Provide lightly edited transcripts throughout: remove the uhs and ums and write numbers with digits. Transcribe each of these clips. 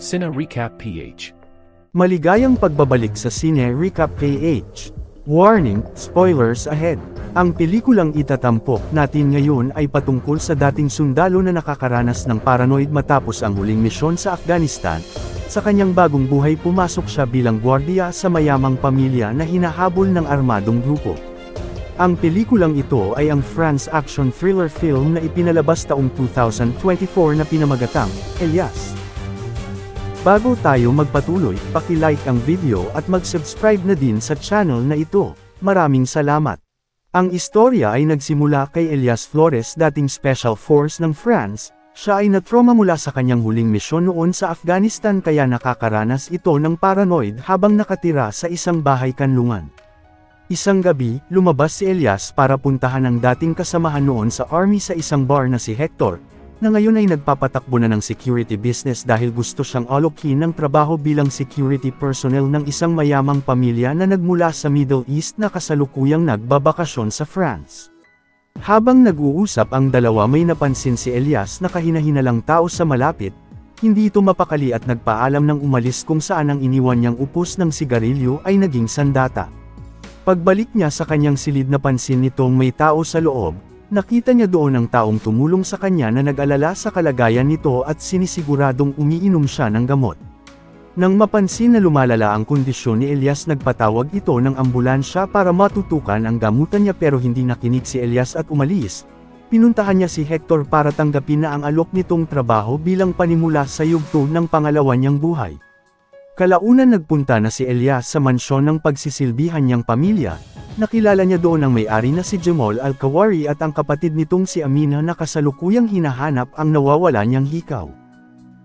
Cine Recap PH. Maligayang pagbabalik sa Cine Recap PH. Warning, spoilers ahead. Ang pelikulang itatampok natin ngayon ay patungkol sa dating sundalo na nakakaranas ng paranoid matapos ang huling misyon sa Afghanistan. Sa kanyang bagong buhay pumasok siya bilang gwardiya sa mayamang pamilya na hinahabol ng armadong grupo. Ang pelikulang ito ay ang France action thriller film na ipinalabas taong 2024 na pinamagatang, Elias. Bago tayo magpatuloy, paki-like ang video at mag-subscribe na din sa channel na ito. Maraming salamat. Ang istorya ay nagsimula kay Elias Flores, dating Special Force ng France. Siya ay natrauma mula sa kanyang huling misyon noon sa Afghanistan kaya nakakaranas ito ng paranoid habang nakatira sa isang bahay kanlungan. Isang gabi, lumabas si Elias para puntahan ang dating kasamahan noon sa army sa isang bar na si Hector, na ngayon ay nagpapatakbo na ng security business dahil gusto siyang alokin ng trabaho bilang security personnel ng isang mayamang pamilya na nagmula sa Middle East na kasalukuyang nagbabakasyon sa France. Habang nag-uusap ang dalawa may napansin si Elias na kahinahinalang tao sa malapit, hindi ito mapakali at nagpaalam ng umalis kung saan ang iniwan niyang upos ng sigarilyo ay naging sandata. Pagbalik niya sa kanyang silid napansin nitong may tao sa loob, nakita niya doon ang taong tumulong sa kanya na nag-alala sa kalagayan nito at sinisiguradong umiinom siya ng gamot. Nang mapansin na lumalala ang kondisyon ni Elias nagpatawag ito ng ambulansya para matutukan ang gamutan niya pero hindi nakinig si Elias at umalis. Pinuntahan niya si Hector para tanggapin na ang alok nitong trabaho bilang panimula sa yugto ng pangalawa niyang buhay. Kalaunan nagpunta na si Elias sa mansyon ng pagsisilbihan niyang pamilya. Nakilala niya doon ang may-ari na si Jamal Al-Kawari at ang kapatid nitong si Amina na kasalukuyang hinahanap ang nawawala niyang hikaw.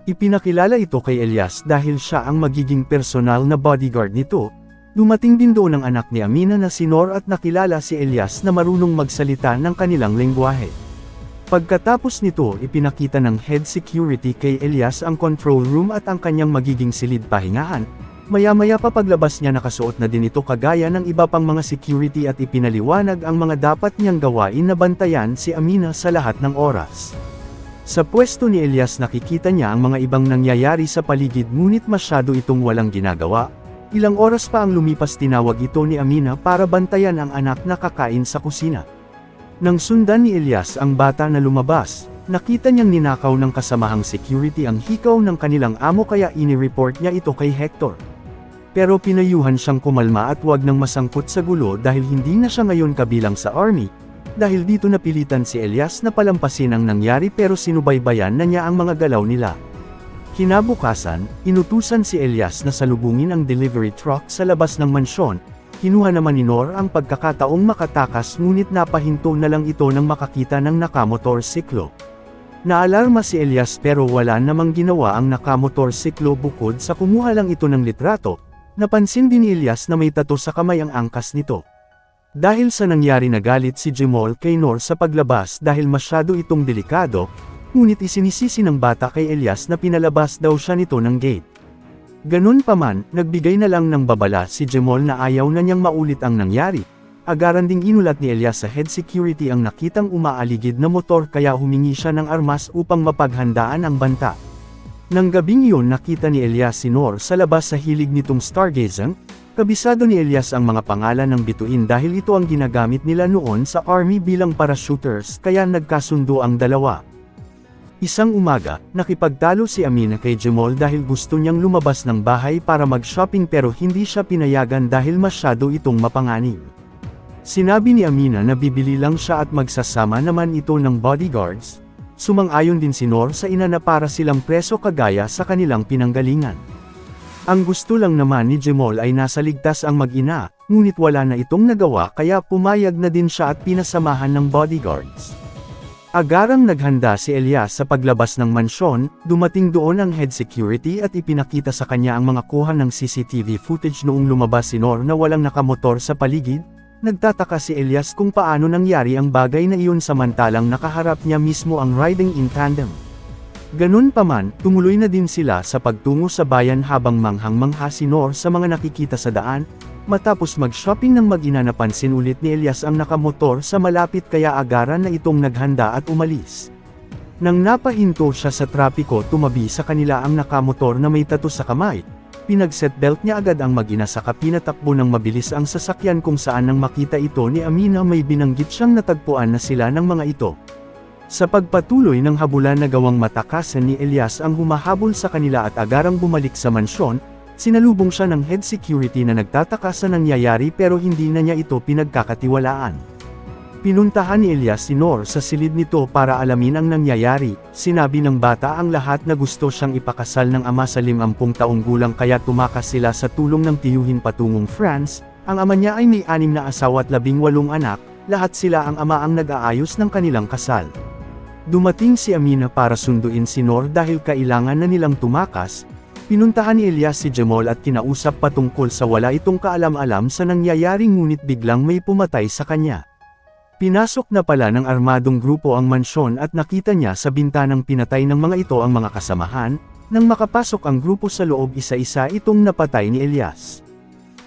Ipinakilala ito kay Elias dahil siya ang magiging personal na bodyguard nito. Dumating din doon ang anak ni Amina na si Nor at nakilala si Elias na marunong magsalita ng kanilang lengguwahe. Pagkatapos nito ipinakita ng head security kay Elias ang control room at ang kanyang magiging silid pahingahan. Maya-maya pa paglabas niya nakasuot na din ito kagaya ng iba pang mga security at ipinaliwanag ang mga dapat niyang gawain na bantayan si Amina sa lahat ng oras. Sa pwesto ni Elias nakikita niya ang mga ibang nangyayari sa paligid ngunit masyado itong walang ginagawa. Ilang oras pa ang lumipas tinawag ito ni Amina para bantayan ang anak na kakain sa kusina. Nang sundan ni Elias ang bata na lumabas, nakita niyang ninakaw ng kasamahang security ang hikaw ng kanilang amo kaya ini-report niya ito kay Hector. Pero pinayuhan siyang kumalma at huwag nang masangkot sa gulo dahil hindi na siya ngayon kabilang sa army. Dahil dito napilitan si Elias na palampasin ang nangyari pero sinubaybayan na niya ang mga galaw nila. Kinabukasan, inutusan si Elias na salubungin ang delivery truck sa labas ng mansyon. Kinuha naman ni Nor ang pagkakataong makatakas ngunit napahinto na lang ito nang makakita ng nakamotorsiklo. Naalarma si Elias pero wala namang ginawa ang nakamotorsiklo bukod sa kumuha lang ito ng litrato. Napansin din ni Elias na may tato sa kamay ang angkas nito. Dahil sa nangyari nagalit si Jamal kay Nor sa paglabas dahil masyado itong delikado, ngunit isinisisi ng bata kay Elias na pinalabas daw siya nito ng gate. Ganun pa man, nagbigay na lang ng babala si Jamal na ayaw na niyang maulit ang nangyari. Agaran ding inulat ni Elias sa head security ang nakitang umaaligid na motor kaya humingi siya ng armas upang mapaghandaan ang banta. Nang gabing iyon nakita ni Elias si Nor sa labas sa hilig nitong stargazing. Kabisado ni Elias ang mga pangalan ng bituin dahil ito ang ginagamit nila noon sa army bilang parachuters kaya nagkasundo ang dalawa. Isang umaga, nakipagtalo si Amina kay Jamal dahil gusto niyang lumabas ng bahay para mag-shopping pero hindi siya pinayagan dahil masyado itong mapanganib. Sinabi ni Amina na bibili lang siya at magsasama naman ito ng bodyguards. Sumang-ayon din si Nor sa ina na para silang preso kagaya sa kanilang pinanggalingan. Ang gusto lang naman ni Jamal ay nasa ligtas ang mag-ina, ngunit wala na itong nagawa kaya pumayag na din siya at pinasamahan ng bodyguards. Agarang naghanda si Elias sa paglabas ng mansyon, dumating doon ang head security at ipinakita sa kanya ang mga kuha ng CCTV footage noong lumabas si Nor na walang nakamotor sa paligid. Nagtataka si Elias kung paano nangyari ang bagay na iyon samantalang nakaharap niya mismo ang riding in tandem. Ganun pa man, tumuloy na din sila sa pagtungo sa bayan habang manghang-mangha si Nor sa mga nakikita sa daan. Matapos mag-shopping ng mag-ina napansin ulit ni Elias ang nakamotor sa malapit kaya agaran na itong naghanda at umalis. Nang napahinto siya sa trapiko, tumabi sa kanila ang nakamotor na may tattoo sa kamay. Pinag-seatbelt niya agad ang mag-ina saka pinatakbo ng mabilis ang sasakyan kung saan nang makita ito ni Amina may binanggit siyang natagpuan na sila ng mga ito. Sa pagpatuloy ng habulan na gawang matakasan ni Elias ang humahabol sa kanila at agarang bumalik sa mansyon, sinalubong siya ng head security na nagtataka sa nangyayari pero hindi na niya ito pinagkakatiwalaan. Pinuntahan ni Elias si Nor sa silid nito para alamin ang nangyayari. Sinabi ng bata ang lahat na gusto siyang ipakasal ng ama sa 50 taong gulang kaya tumakas sila sa tulong ng tiyuhin patungong France. Ang ama niya ay may 6 na asawa at 18 anak, lahat sila ang ama ang nag-aayos ng kanilang kasal. Dumating si Amina para sunduin si Nor dahil kailangan na nilang tumakas. Pinuntahan ni Elias si Jamal at kinausap patungkol sa wala itong kaalam-alam sa nangyayari ngunit biglang may pumatay sa kanya. Pinasok na pala ng armadong grupo ang mansyon at nakita niya sa bintanang pinatay ng mga ito ang mga kasamahan. Nang makapasok ang grupo sa loob, isa-isa itong napatay ni Elias.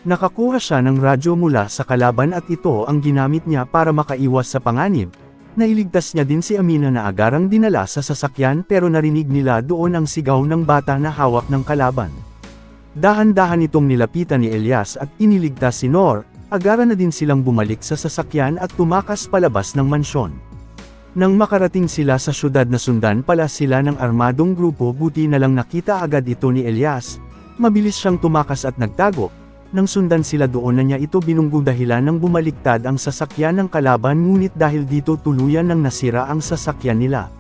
Nakakuha siya ng radyo mula sa kalaban at ito ang ginamit niya para makaiwas sa panganib. Nailigtas niya din si Amina na agarang dinala sa sasakyan pero narinig nila doon ang sigaw ng bata na hawak ng kalaban. Dahan-dahan itong nilapitan ni Elias at iniligtas si Nor. Agaran na din silang bumalik sa sasakyan at tumakas palabas ng mansyon. Nang makarating sila sa syudad na sundan pala sila ng armadong grupo, buti na lang nakita agad ito ni Elias. Mabilis siyang tumakas at nagtago. Nang sundan sila doon na niya ito binunggo dahilan ng bumaliktad ang sasakyan ng kalaban ngunit dahil dito tuluyan nang nasira ang sasakyan nila.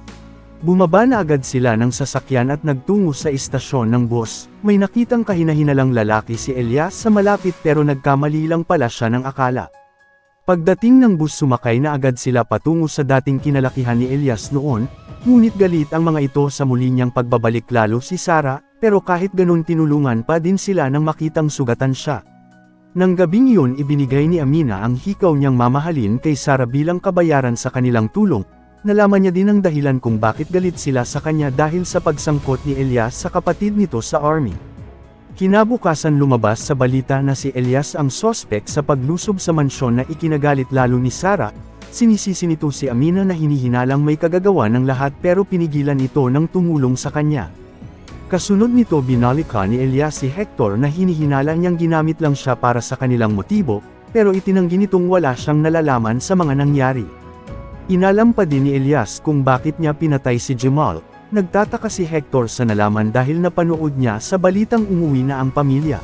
Bumaba na agad sila ng sasakyan at nagtungo sa istasyon ng bus. May nakitang kahinahinalang lalaki si Elias sa malapit pero nagkamali lang pala siya ng akala. Pagdating ng bus sumakay na agad sila patungo sa dating kinalakihan ni Elias noon, ngunit galit ang mga ito sa muli niyang pagbabalik lalo si Sarah, pero kahit ganun tinulungan pa din sila nang makitang sugatan siya. Nang gabing yun ibinigay ni Amina ang hikaw niyang mamahalin kay Sarah bilang kabayaran sa kanilang tulong. Nalaman niya din ang dahilan kung bakit galit sila sa kanya dahil sa pagsangkot ni Elias sa kapatid nito sa army. Kinabukasan lumabas sa balita na si Elias ang sospek sa paglusob sa mansyon na ikinagalit lalo ni Sarah. Sinisisi nito si Amina na hinihinalang may kagagawa ng lahat pero pinigilan ito ng tumulong sa kanya. Kasunod nito binalika ni Elias si Hector na hinihinala niyang ginamit lang siya para sa kanilang motibo, pero itinanggi nitong wala siyang nalalaman sa mga nangyari. Inalam pa din ni Elias kung bakit niya pinatay si Jamal. Nagtataka si Hector sa nalaman dahil napanood niya sa balitang umuwi na ang pamilya.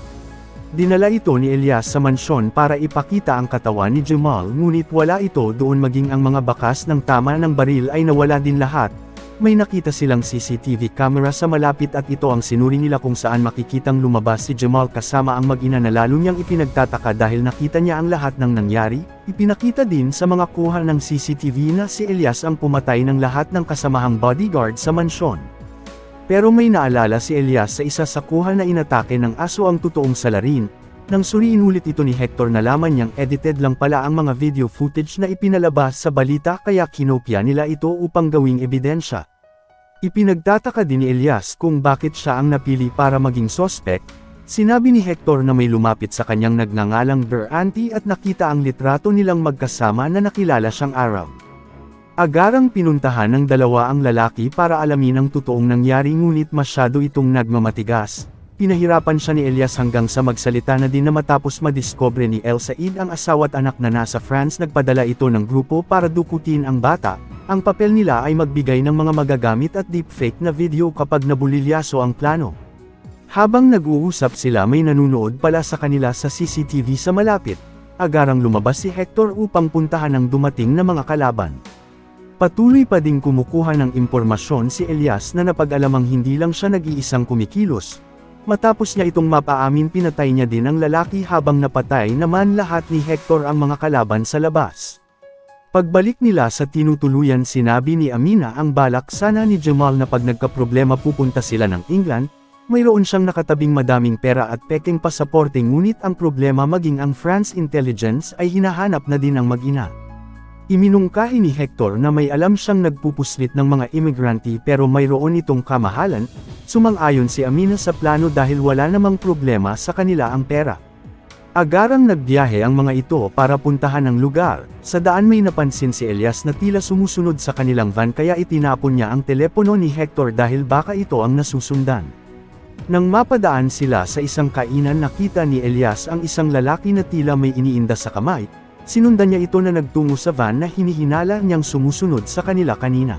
Dinala ito ni Elias sa mansyon para ipakita ang katawan ni Jamal ngunit wala ito doon maging ang mga bakas ng tama ng baril ay nawala din lahat. May nakita silang CCTV camera sa malapit at ito ang sinuri nila kung saan makikitang lumabas si Jamal kasama ang mag-ina na lalo niyang ipinagtataka dahil nakita niya ang lahat ng nangyari. Ipinakita din sa mga kuha ng CCTV na si Elias ang pumatay ng lahat ng kasamahang bodyguard sa mansyon. Pero may naalala si Elias sa isa sa kuha na inatake ng aso ang totoong salarin. Nang suriin ulit ito ni Hector nalaman niyang edited lang pala ang mga video footage na ipinalabas sa balita kaya kinopya nila ito upang gawing ebidensya. Ipinagtataka din ni Elias kung bakit siya ang napili para maging sospek. Sinabi ni Hector na may lumapit sa kanyang nagngangalang Berante at nakita ang litrato nilang magkasama na nakilala siyang araw. Agarang pinuntahan ng dalawa ang lalaki para alamin ang totoong nangyari ngunit masyado itong nagmamatigas. Pinahirapan siya ni Elias hanggang sa magsalita na din na matapos madiscover ni El Said ang asawa at anak na nasa France nagpadala ito ng grupo para dukutin ang bata. Ang papel nila ay magbigay ng mga magagamit at deepfake na video kapag nabulilyaso ang plano. Habang nag-uusap sila may nanunood pala sa kanila sa CCTV sa malapit. Agarang lumabas si Hector upang puntahan ang dumating na mga kalaban. Patuloy pa ding kumukuha ng impormasyon si Elias na napag-alamang hindi lang siya nag-iisang kumikilos. Matapos niya itong mapaamin pinatay niya din ang lalaki habang napatay naman lahat ni Hector ang mga kalaban sa labas. Pagbalik nila sa tinutuluyan sinabi ni Amina ang balak sana ni Jamal na pag nagkaproblema pupunta sila ng England, mayroon siyang nakatabing madaming pera at peking pasaporte ngunit ang problema maging ang France intelligence ay hinahanap na din ang mag-ina. Iminungkahi ni Hector na may alam siyang nagpupuslit ng mga imigranti pero mayroon itong kamahalan. Sumang-ayon si Amina sa plano dahil wala namang problema sa kanila ang pera. Agarang nagbiyahe ang mga ito para puntahan ang lugar. Sa daan may napansin si Elias na tila sumusunod sa kanilang van kaya itinapon niya ang telepono ni Hector dahil baka ito ang nasusundan. Nang mapadaan sila sa isang kainan nakita ni Elias ang isang lalaki na tila may iniinda sa kamay. Sinundan niya ito na nagtungo sa van na hinihinala niyang sumusunod sa kanila kanina.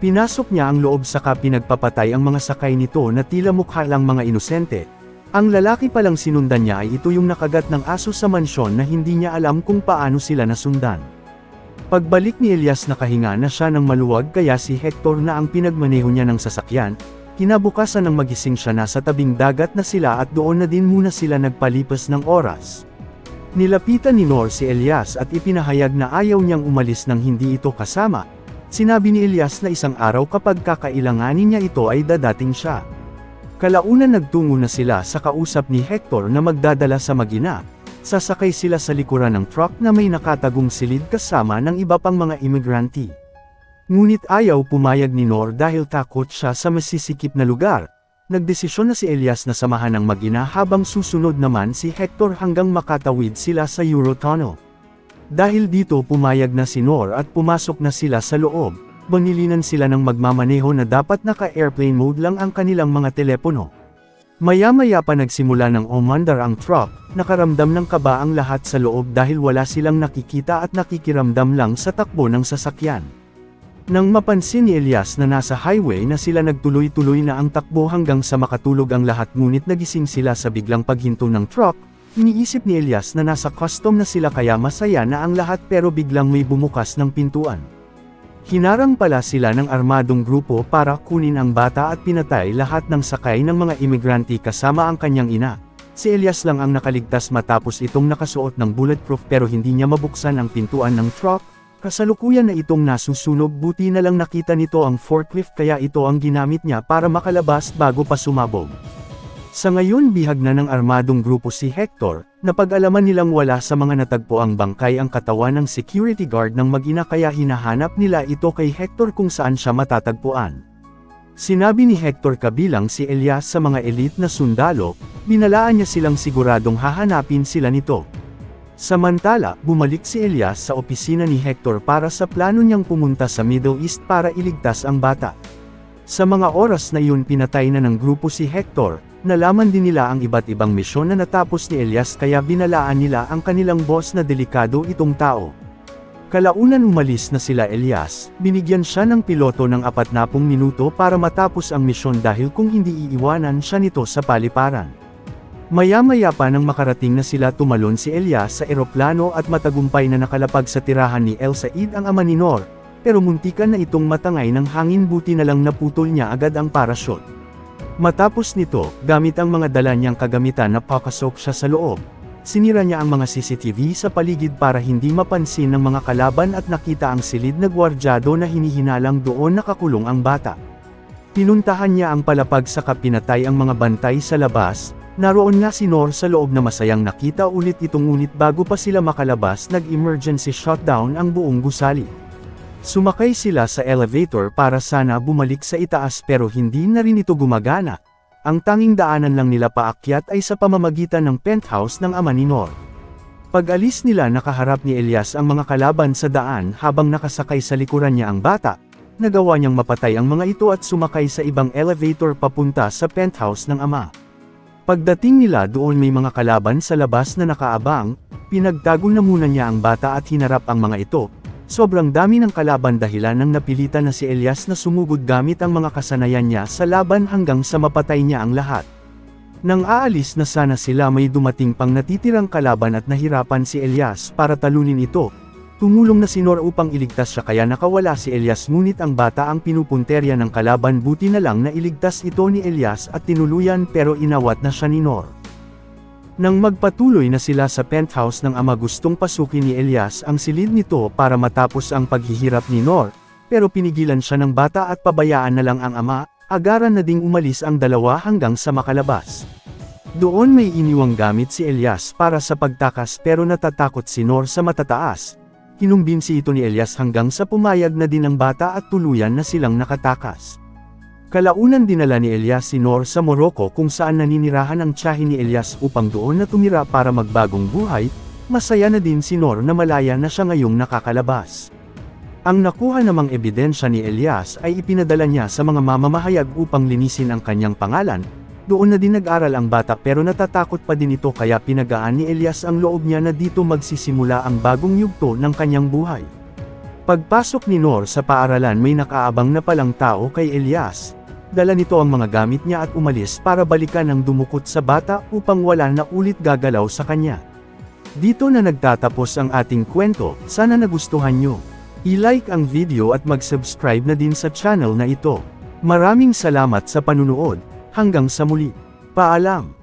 Pinasok niya ang loob saka pinagpapatay ang mga sakay nito na tila mukha lang mga inosente. Ang lalaki palang sinundan niya ay ito yung nakagat ng aso sa mansyon na hindi niya alam kung paano sila nasundan. Pagbalik ni Elias nakahinga na siya ng maluwag kaya si Hector na ang pinagmaneho niya ng sasakyan. Kinabukasan ng magising siya na sa tabing dagat na sila at doon na din muna sila nagpalipas ng oras. Nilapitan ni Nor si Elias at ipinahayag na ayaw niyang umalis nang hindi ito kasama. Sinabi ni Elias na isang araw kapag kakailanganin niya ito ay dadating siya. Kalaunan nagtungo na sila sa kausap ni Hector na magdadala sa mag-ina. Sasakay sila sa likuran ng truck na may nakatagong silid kasama ng iba pang mga imigrante. Ngunit ayaw pumayag ni Nor dahil takot siya sa masisikip na lugar. Nagdesisyon na si Elias na samahan ng mag-ina habang susunod naman si Hector hanggang makatawid sila sa Eurotunnel. Dahil dito pumayag na si Nor at pumasok na sila sa loob. Banilinan sila ng magmamaneho na dapat naka-airplane mode lang ang kanilang mga telepono. Maya-maya pa nagsimula ng umandar ang truck, nakaramdam ng kaba ang lahat sa loob dahil wala silang nakikita at nakikiramdam lang sa takbo ng sasakyan. Nang mapansin ni Elias na nasa highway na sila nagtuloy-tuloy na ang takbo hanggang sa makatulog ang lahat ngunit nagising sila sa biglang paghinto ng truck, iniisip ni Elias na nasa custom na sila kaya masaya na ang lahat pero biglang may bumukas ng pintuan. Hinarang pala sila ng armadong grupo para kunin ang bata at pinatay lahat ng sakay ng mga imigrante kasama ang kanyang ina. Si Elias lang ang nakaligtas matapos itong nakasuot ng bulletproof pero hindi niya mabuksan ang pintuan ng truck. Kasalukuyan na itong nasusunog buti na lang nakita nito ang forklift kaya ito ang ginamit niya para makalabas bago pa sumabog. Sa ngayon bihag na ng armadong grupo si Hector, napag-alaman nilang wala sa mga natagpo ang bangkay ang katawan ng security guard ng mag-ina kaya hinahanap nila ito kay Hector kung saan siya matatagpuan. Sinabi ni Hector kabilang si Elias sa mga elite na sundalo, binalaan niya silang siguradong hahanapin sila nito. Samantala, bumalik si Elias sa opisina ni Hector para sa plano niyang pumunta sa Middle East para iligtas ang bata. Sa mga oras na iyon pinatay na ng grupo si Hector. Nalaman din nila ang iba't ibang misyon na natapos ni Elias kaya binalaan nila ang kanilang boss na delikado itong tao. Kalaunan umalis na sila Elias, binigyan siya ng piloto ng 40 minuto para matapos ang misyon dahil kung hindi iiwanan siya nito sa paliparan. Maya-maya pa nang makarating na sila tumalon si Elias sa eroplano at matagumpay na nakalapag sa tirahan ni El Said ang ama ni Nor, pero muntikan na itong matangay ng hangin buti na lang naputol niya agad ang parachute. Matapos nito, gamit ang mga dala niyang kagamitan napakasok siya sa loob. Sinira niya ang mga CCTV sa paligid para hindi mapansin ng mga kalaban at nakita ang silid na gwardyado na hinihinalang doon nakakulong ang bata. Pinuntahan niya ang palapag saka pinatay ang mga bantay sa labas. Naroon nga si Nor sa loob na masayang nakita ulit itong ngunit bago pa sila makalabas nag-emergency shutdown ang buong gusali. Sumakay sila sa elevator para sana bumalik sa itaas pero hindi na rin ito gumagana. Ang tanging daanan lang nila paakyat ay sa pamamagitan ng penthouse ng ama ni Nor. Pag-alis nila nakaharap ni Elias ang mga kalaban sa daan habang nakasakay sa likuran niya ang bata. Nagawa niyang mapatay ang mga ito at sumakay sa ibang elevator papunta sa penthouse ng ama. Pagdating nila doon may mga kalaban sa labas na nakaabang, pinagtago na muna niya ang bata at hinarap ang mga ito. Sobrang dami ng kalaban dahilan nang napilitan na si Elias na sumugod gamit ang mga kasanayan niya sa laban hanggang sa mapatay niya ang lahat. Nang aalis na sana sila may dumating pang natitirang kalaban at nahirapan si Elias para talunin ito. Tumulong na si Nor upang iligtas siya kaya nakawala si Elias ngunit ang bata ang pinupunterya ng kalaban buti na lang na iligtas ito ni Elias at tinuluyan pero inawat na siya ni Nor. Nang magpatuloy na sila sa penthouse ng ama gustong pasukin ni Elias ang silid nito para matapos ang paghihirap ni Nor, pero pinigilan siya ng bata at pabayaan na lang ang ama, agaran na ding umalis ang dalawa hanggang sa makalabas. Doon may iniwang gamit si Elias para sa pagtakas pero natatakot si Nor sa matataas. Kinumbinsi ito ni Elias hanggang sa pumayag na din ang bata at tuluyan na silang nakatakas. Kalaunan dinala ni Elias si Noor sa Morocco kung saan naninirahan ang tiyahin ni Elias upang doon na tumira para magbagong buhay. Masaya na din si Noor na malaya na siya ngayong nakakalabas. Ang nakuha namang ebidensya ni Elias ay ipinadala niya sa mga mamamahayag upang linisin ang kanyang pangalan. Doon na din nag-aral ang bata pero natatakot pa din ito kaya pinagaan ni Elias ang loob niya na dito magsisimula ang bagong yugto ng kanyang buhay. Pagpasok ni Noor sa paaralan may nakaabang na palang tao kay Elias. Dala nito ang mga gamit niya at umalis para balikan ang dumukot sa bata upang wala na ulit gagalaw sa kanya. Dito na nagtatapos ang ating kwento, sana nagustuhan nyo. I-like ang video at mag-subscribe na din sa channel na ito. Maraming salamat sa panunood, hanggang sa muli. Paalam!